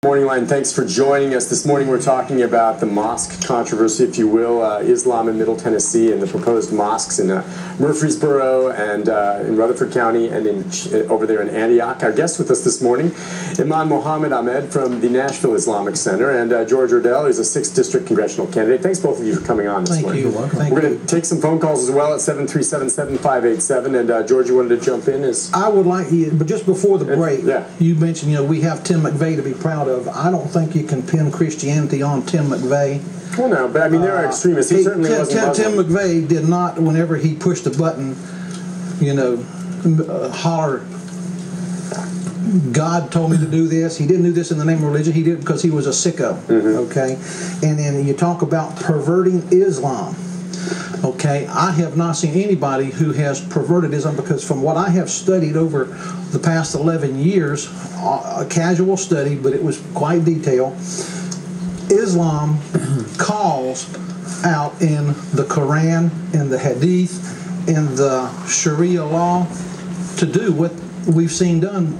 Morning Line, thanks for joining us. This morning we're talking about the mosque controversy, if you will, Islam in Middle Tennessee and the proposed mosques in Murfreesboro and in Rutherford County and over there in Antioch. Our guest with us this morning, Imam Mohammed Ahmed from the Nashville Islamic Center, and George Erdel, who's a 6th District Congressional candidate. Thanks both of you for coming on this morning. Thank you. We're going to take some phone calls as well at 737-7587, and George, you wanted to jump in? I would like you, but just before the break, you mentioned, we have Tim McVeigh to be proud of. I don't think you can pin Christianity on Tim McVeigh. Well, no, but I mean, there are extremists. He certainly wasn't Muslim. Tim McVeigh did not, whenever he pushed the button, holler, God told me to do this. He didn't do this in the name of religion. He did it because he was a sicko. Okay? And then you talk about perverting Islam. Okay, I have not seen anybody who has perverted Islam, because from what I have studied over the past 11 years, a casual study, but it was quite detailed, Islam calls out in the Quran, in the Hadith, in the Sharia law to do what we've seen done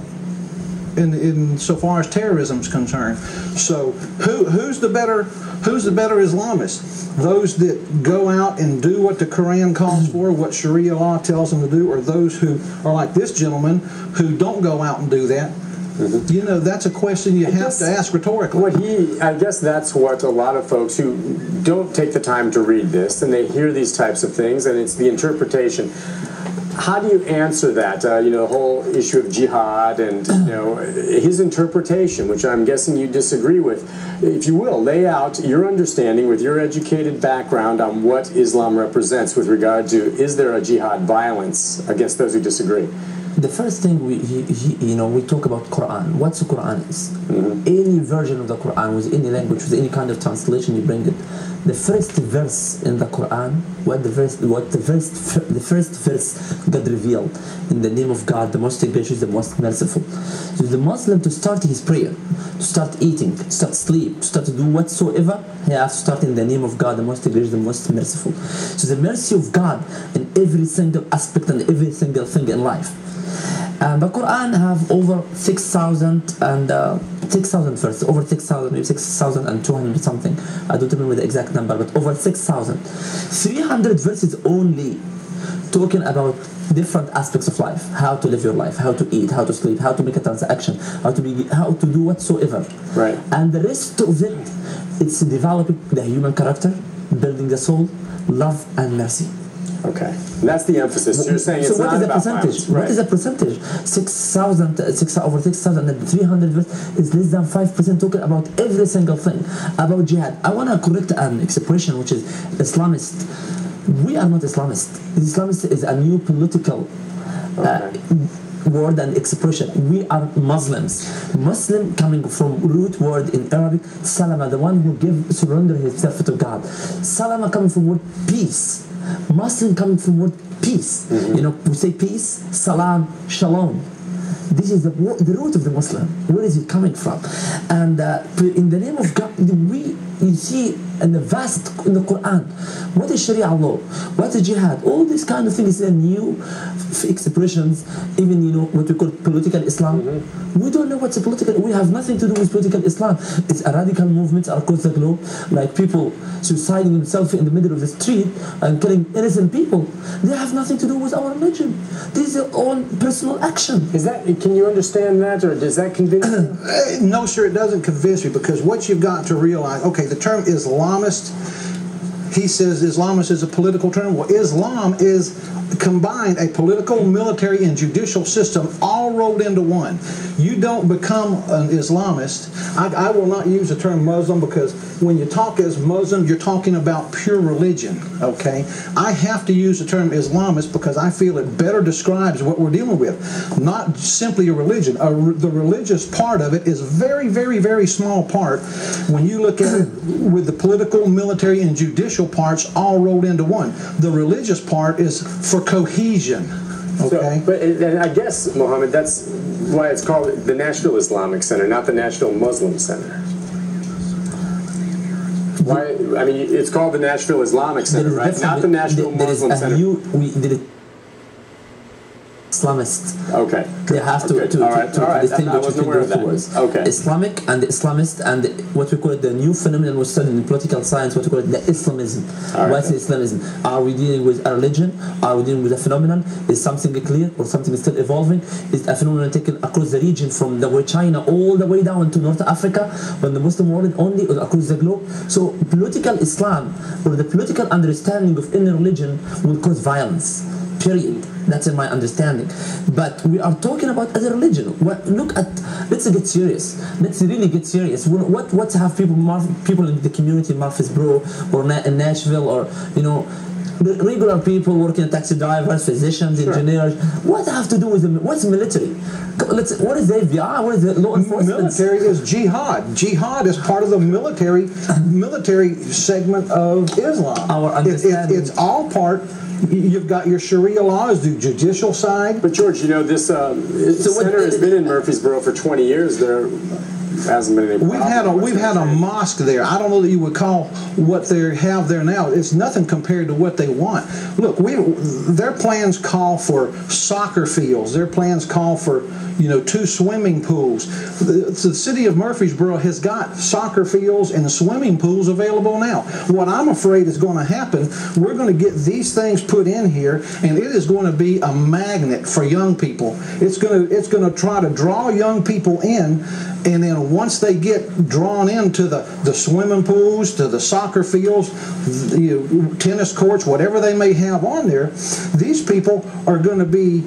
in so far as terrorism is concerned. So who's the better Islamist? Those that go out and do what the Quran calls for, what Sharia law tells them to do, or those who are like this gentleman who don't go out and do that? That's a question you have to ask rhetorically. I guess that's what a lot of folks who don't take the time to read this, and they hear these types of things, and it's the interpretation. How do you answer that? The whole issue of jihad and his interpretation, which I'm guessing you disagree with. If you will, lay out your understanding with your educated background on what Islam represents with regard to, is there a jihad violence against those who disagree? The first thing we talk about Quran. What's the Quran is? Any version of the Quran with any language, with any kind of translation, you bring it. The first verse in the Quran, the first verse God revealed, in the name of God, the most gracious, the most merciful. So the Muslim, to start his prayer, to start eating, to start sleep, to start to do whatsoever, he has to start in the name of God, the most gracious, the most merciful. So the mercy of God in every single aspect and every single thing in life. And the Quran have over 6,000 verses, over 6,000, maybe 6,200 something. I don't remember the exact number, but over 6,000. 300 verses only talking about different aspects of life: how to live your life, how to eat, how to sleep, how to make a transaction, how to do whatsoever. Right. And the rest of it, it's developing the human character, building the soul, love and mercy. Okay, and that's the emphasis. You're saying it's not about violence. What is the percentage? 6,000, over 6,300 verses is less than 5% talking about every single thing about jihad. I want to correct an expression, which is Islamist. We are not Islamist. Islamist is a new political word and expression. We are Muslims. Muslim coming from root word in Arabic, salama, the one who surrender himself to God. Salama coming from word peace. Muslim coming from word peace. We say peace, salam, shalom. This is the root of the Muslim. Where is it coming from? And in the name of God, you see in the Quran, what is Sharia law? What is jihad? All these kind of things are new expressions. Even what we call political Islam. We don't know what's a political. We have nothing to do with political Islam. It's a radical movement across the globe, like people suiciding themselves in the middle of the street and killing innocent people. They have nothing to do with our religion. This is all personal action. Can you understand that, or does that convince you? No, sir, it doesn't convince me, because what you've got to realize, okay, the term Islamist, he says Islamist is a political term. Well, Islam is combined a political, military, and judicial system all rolled into one. You don't become an Islamist. I will not use the term Muslim, because when you talk as Muslim, you're talking about pure religion, okay? I have to use the term Islamist because I feel it better describes what we're dealing with. Not simply a religion. The religious part of it is a very, very, very small part when you look at it with the political, military, and judicial parts all rolled into one. The religious part is for cohesion. Okay. And I guess, Mohammed, that's why it's called the Nashville Islamic Center, not the Nashville Muslim Center. Why? I mean, it's called the Nashville Islamic Center, right? Not the Nashville Muslim Center. Islamist. Okay. They have to distinguish between those two words. Okay. Islamic and the Islamist, and what we call it the new phenomenon we study in political science, what we call it the Islamism. What's the Islamism? Are we dealing with a religion? Are we dealing with a phenomenon? Is something clear or something still evolving? Is a phenomenon taken across the region from the way China all the way down to North Africa, when the Muslim world only, or across the globe? So political Islam, or the political understanding of any religion, will cause violence. Period. That's in my understanding. But we are talking about as a religion. Let's get serious. Let's really get serious. What have people in the community in Murfreesboro or in Nashville, or regular people working, taxi drivers, physicians, engineers, what have to do with what's military? What is the FBI? What is the law enforcement? Military is jihad. Jihad is part of the military segment of Islam. Our understanding. It's all part. You've got your Sharia laws, the judicial side. But George, this center has been in Murfreesboro for 20 years. There hasn't been any problem. We've had a mosque there. I don't know that you would call what they have there now. It's nothing compared to what they want. Look, their plans call for soccer fields. Their plans call for 2 swimming pools. The city of Murfreesboro has got soccer fields and swimming pools available now. What I'm afraid is going to happen, we're going to get these things put in here, and it is going to be a magnet for young people. It's going to try to draw young people in, and then once they get drawn into the swimming pools, to the soccer fields, tennis courts, whatever they may have on there, these people are going to be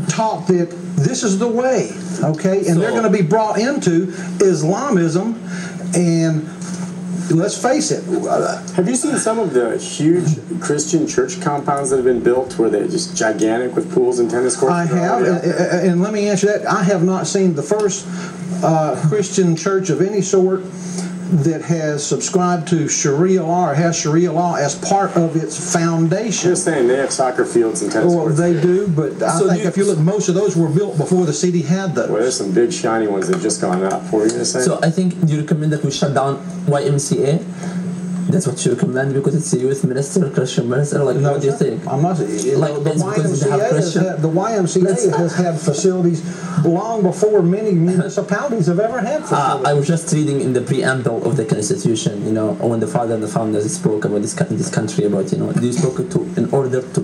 taught that this is the way, okay? And they're going to be brought into Islamism, and let's face it. Have you seen some of the huge Christian church compounds that have been built where they're just gigantic with pools and tennis courts? I have, and let me answer that. I have not seen the first Christian church of any sort that has subscribed to Sharia law or has Sharia law as part of its foundation. Just saying, they have soccer fields and tennis courts. They do, but I think if you look, most of those were built before the city had those. Well, there's some big shiny ones that have just gone up. What were you going to say? So I think you recommend that we shut down YMCA? That's what you recommend because it's a youth minister, Christian minister. Like, what do you think? I'm not. The YMCA has had facilities long before many municipalities have ever had facilities. I was just reading in the preamble of the Constitution, when the father and the founders spoke about this country, about they spoke in order to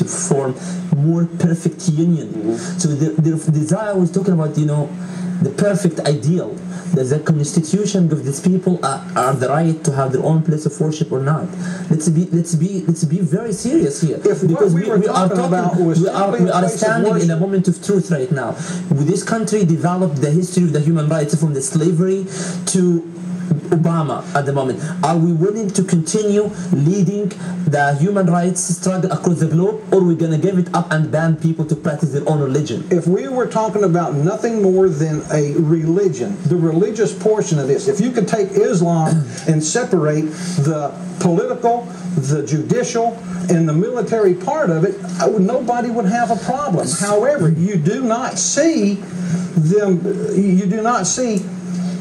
form more perfect union. Mm-hmm. So their desire was talking about the perfect ideal. Does the Constitution give these people are the right to have their own place of worship or not? Let's be very serious here, because we are standing in a moment of truth right now. This country developed the history of the human rights from the slavery to Obama at the moment. Are we willing to continue leading the human rights struggle across the globe, or are we going to give it up and ban people to practice their own religion? If we were talking about nothing more than a religion, the religious portion of this, if you could take Islam and separate the political, the judicial, and the military part of it, nobody would have a problem. However, you do not see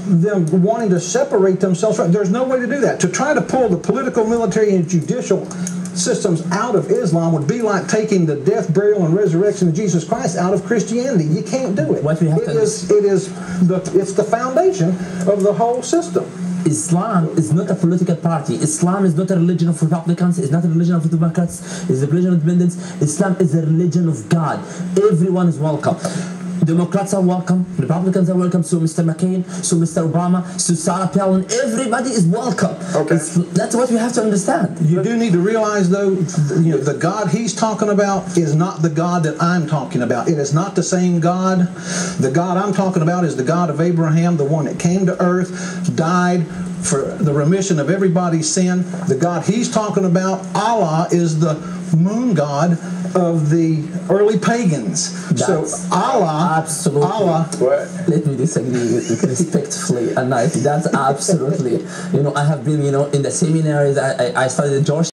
them wanting to separate themselves. There's no way to do that. To try to pull the political, military, and judicial systems out of Islam would be like taking the death, burial, and resurrection of Jesus Christ out of Christianity. You can't do it. It's the foundation of the whole system. Islam is not a political party. Islam is not a religion of Republicans. It's not a religion of Democrats. It's a religion of independents. Islam is a religion of God. Everyone is welcome. Democrats are welcome, Republicans are welcome, so Mr. McCain, so Mr. Obama, so Sarah Palin, everybody is welcome. Okay. That's what we have to understand. You do need to realize, though, the God he's talking about is not the God that I'm talking about. It is not the same God. The God I'm talking about is the God of Abraham, the one that came to earth, died for the remission of everybody's sin. The God he's talking about, Allah, is the moon god of the early pagans. So Allah, absolutely. Let me disagree with you respectfully and nicely. That's absolutely. I have been, in the seminaries. I studied George.